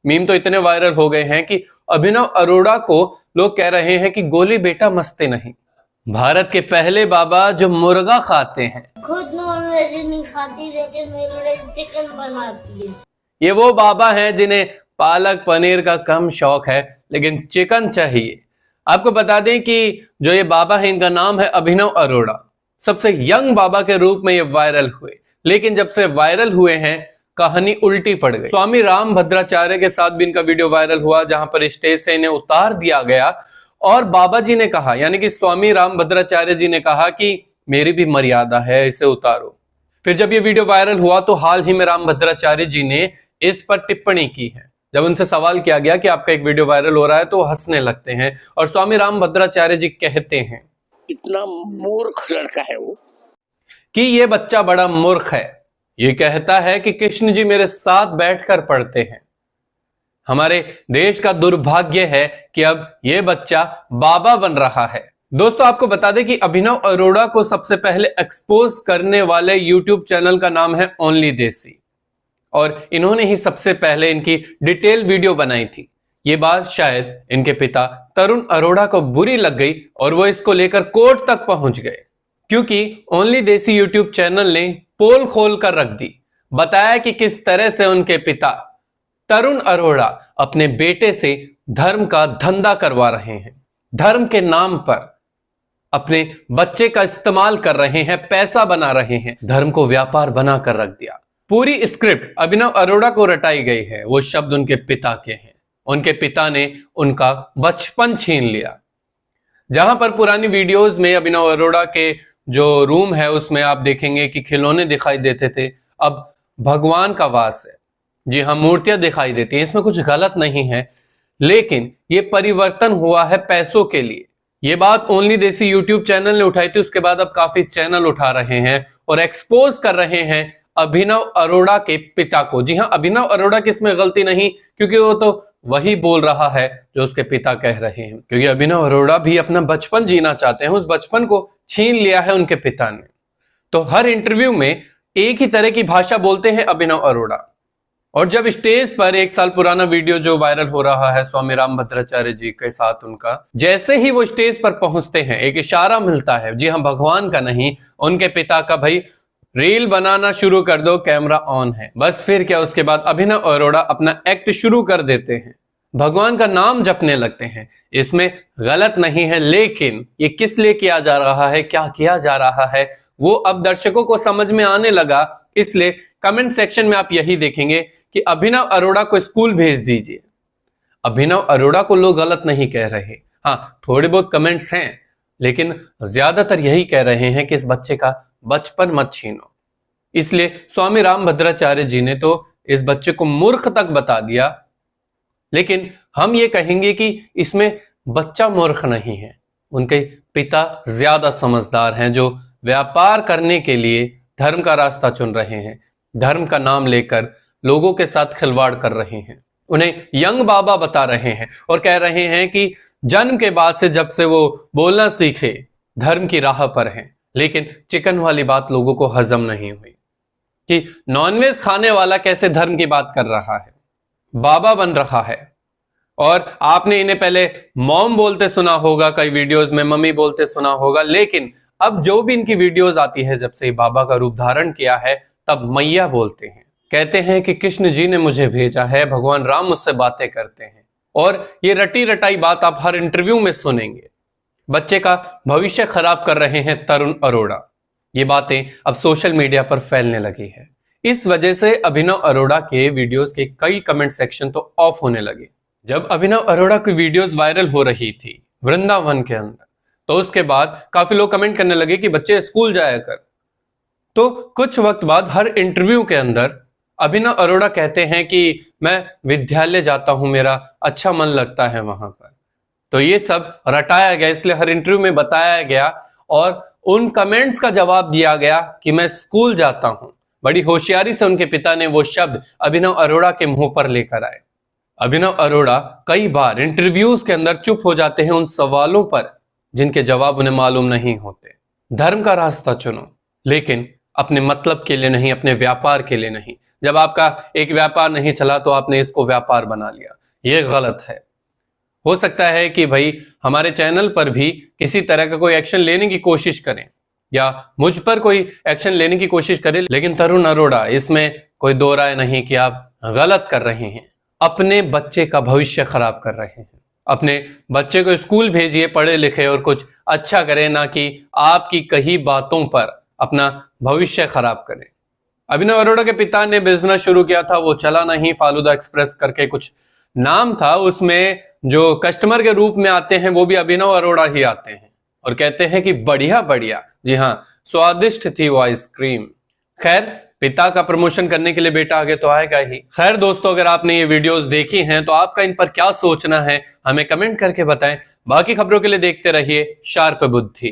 Meme तो इतने viral हो गए हैं कि अभिनव अरोड़ा को लोग कह रहे हैं कि गोली बेटा मस्ती नहीं। भारत के पहले बाबा जो मुर्गा खाते हैं, खुद नॉनवेज नहीं खाती लेकिन मेरे लिए चिकन बनाती है। ये वो बाबा हैं जिन्हें पालक पनीर का कम शौक है लेकिन चिकन चाहिए। आपको बता दें कि जो ये बाबा है इनका नाम है अभिनव अरोड़ा। सबसे यंग बाबा के रूप में ये वायरल हुए, लेकिन जब से वायरल हुए हैं कहानी उल्टी पड़ गई। स्वामी रामभद्राचार्य के साथ भी इनका वीडियो वायरल हुआ जहां पर स्टेज से इन्हें उतार दिया गया और बाबा जी ने कहा, यानी कि स्वामी रामभद्राचार्य जी ने कहा कि मेरी भी मर्यादा है, इसे उतारो। फिर जब ये वीडियो वायरल हुआ तो हाल ही में रामभद्राचार्य जी ने इस पर टिप्पणी की है। जब उनसे सवाल किया गया कि आपका एक वीडियो वायरल हो रहा है तो वो हंसने लगते हैं और स्वामी रामभद्राचार्य जी कहते हैं, इतना मूर्ख लड़का है वो कि ये बच्चा बड़ा मूर्ख है। ये कहता है कि कृष्ण जी मेरे साथ बैठकर पढ़ते हैं। हमारे देश का दुर्भाग्य है कि अब ये बच्चा बाबा बन रहा है। दोस्तों आपको बता दें कि अभिनव अरोड़ा को सबसे पहले एक्सपोज करने वाले यूट्यूब चैनल का नाम है ओनली देसी, और इन्होंने ही सबसे पहले इनकी डिटेल वीडियो बनाई थी। ये बात शायद इनके पिता तरुण अरोड़ा को बुरी लग गई और वो इसको लेकर कोर्ट तक पहुंच गए, क्योंकि ओनली देसी यूट्यूब चैनल ने पोल खोल कर रख दी। बताया कि किस तरह से उनके पिता तरुण अरोड़ा अपने बेटे से धर्म का धंधा करवा रहे हैं, धर्म के नाम पर अपने बच्चे का इस्तेमाल कर रहे हैं, पैसा बना रहे हैं, धर्म को व्यापार बना कर रख दिया। पूरी स्क्रिप्ट अभिनव अरोड़ा को रटाई गई है। वो शब्द उनके पिता के हैं। उनके पिता ने उनका बचपन छीन लिया। जहां पर पुरानी वीडियोस में अभिनव अरोड़ा के जो रूम है उसमें आप देखेंगे कि खिलौने दिखाई देते थे, अब भगवान का वास है। जी हाँ, मूर्तियां दिखाई देती हैं, इसमें कुछ गलत नहीं है, लेकिन ये परिवर्तन हुआ है पैसों के लिए। ये बात ओनली देसी यूट्यूब चैनल ने उठाई थी, उसके बाद अब काफी चैनल उठा रहे हैं और एक्सपोज कर रहे हैं अभिनव अरोड़ा के पिता को। जी हाँ, अभिनव अरोड़ा की इसमें गलती नहीं, क्योंकि वो तो वही बोल रहा है जो उसके पिता कह रहे हैं, क्योंकि अभिनव अरोड़ा भी अपना बचपन जीना चाहते हैं, उस बचपन को छीन लिया है उनके पिता ने। तो हर इंटरव्यू में एक ही तरह की भाषा बोलते हैं अभिनव अरोड़ा। और जब स्टेज पर 1 साल पुराना वीडियो जो वायरल हो रहा है स्वामी रामभद्राचार्य जी के साथ उनका, जैसे ही वो स्टेज पर पहुंचते हैं एक इशारा मिलता है, जी हाँ, भगवान का नहीं, उनके पिता का, भाई रील बनाना शुरू कर दो, कैमरा ऑन है। बस फिर क्या, उसके बाद अभिनव अरोड़ा अपना एक्ट शुरू कर देते हैं, भगवान का नाम जपने लगते हैं। इसमें गलत नहीं है, लेकिन ये किस लिए किया जा रहा है, क्या किया जा रहा है, वो अब दर्शकों को समझ में आने लगा। इसलिए कमेंट सेक्शन में आप यही देखेंगे कि अभिनव अरोड़ा को स्कूल भेज दीजिए। अभिनव अरोड़ा को लोग गलत नहीं कह रहे, हाँ थोड़े बहुत कमेंट्स हैं, लेकिन ज्यादातर यही कह रहे हैं कि इस बच्चे का बचपन मत छीनो। इसलिए स्वामी रामभद्राचार्य जी ने तो इस बच्चे को मूर्ख तक बता दिया, लेकिन हम ये कहेंगे कि इसमें बच्चा मूर्ख नहीं है, उनके पिता ज्यादा समझदार हैं, जो व्यापार करने के लिए धर्म का रास्ता चुन रहे हैं, धर्म का नाम लेकर लोगों के साथ खिलवाड़ कर रहे हैं, उन्हें यंग बाबा बता रहे हैं और कह रहे हैं कि जन्म के बाद से जब से वो बोलना सीखे धर्म की राह पर हैं। लेकिन चिकन वाली बात लोगों को हजम नहीं हुई कि नॉनवेज खाने वाला कैसे धर्म की बात कर रहा है, बाबा बन रहा है। और आपने इन्हें पहले मॉम बोलते सुना होगा, कई वीडियोस में मम्मी बोलते सुना होगा, लेकिन अब जो भी इनकी वीडियोस आती है, जब से बाबा का रूप धारण किया है तब मैया बोलते हैं, कहते हैं कि कृष्ण जी ने मुझे भेजा है, भगवान राम मुझसे बातें करते हैं। और ये रटी रटाई बात आप हर इंटरव्यू में सुनेंगे। बच्चे का भविष्य खराब कर रहे हैं तरुण अरोड़ा। ये बातें अब सोशल मीडिया पर फैलने लगी है। इस वजह से अभिनव अरोड़ा के वीडियोस के कई कमेंट सेक्शन तो ऑफ होने लगे। जब अभिनव अरोड़ा की वीडियोस वायरल हो रही थी वृंदावन के अंदर, तो उसके बाद काफी लोग कमेंट करने लगे कि बच्चे स्कूल जाया कर। तो कुछ वक्त बाद हर इंटरव्यू के अंदर अभिनव अरोड़ा कहते हैं कि मैं विद्यालय जाता हूं, मेरा अच्छा मन लगता है वहां पर। तो ये सब रटाया गया, इसलिए हर इंटरव्यू में बताया गया और उन कमेंट्स का जवाब दिया गया कि मैं स्कूल जाता हूं। बड़ी होशियारी से उनके पिता ने वो शब्द अभिनव अरोड़ा के मुंह पर लेकर आए। अभिनव अरोड़ा कई बार इंटरव्यूज के अंदर चुप हो जाते हैं उन सवालों पर जिनके जवाब उन्हें मालूम नहीं होते। धर्म का रास्ता चुनो, लेकिन अपने मतलब के लिए नहीं, अपने व्यापार के लिए नहीं। जब आपका एक व्यापार नहीं चला तो आपने इसको व्यापार बना लिया, ये गलत है। हो सकता है कि भाई हमारे चैनल पर भी किसी तरह का कोई एक्शन लेने की कोशिश करें या मुझ पर कोई एक्शन लेने की कोशिश करें, लेकिन तरुण अरोड़ा, इसमें कोई दो राय नहीं कि आप गलत कर रहे हैं, अपने बच्चे का भविष्य खराब कर रहे हैं। अपने बच्चे को स्कूल भेजिए, पढ़े लिखे और कुछ अच्छा करें, ना कि आपकी कही बातों पर अपना भविष्य खराब करें। अभिनव अरोड़ा के पिता ने बिजनेस शुरू किया था, वो चला नहीं। फालूदा एक्सप्रेस करके कुछ नाम था, उसमें जो कस्टमर के रूप में आते हैं वो भी अभिनव अरोड़ा ही आते हैं और कहते हैं कि बढ़िया बढ़िया, जी हाँ, स्वादिष्ट थी वो आइसक्रीम। खैर, पिता का प्रमोशन करने के लिए बेटा आगे तो आएगा ही। खैर दोस्तों, अगर आपने ये वीडियोस देखी हैं तो आपका इन पर क्या सोचना है हमें कमेंट करके बताएं। बाकी खबरों के लिए देखते रहिए शार्प बुद्धि।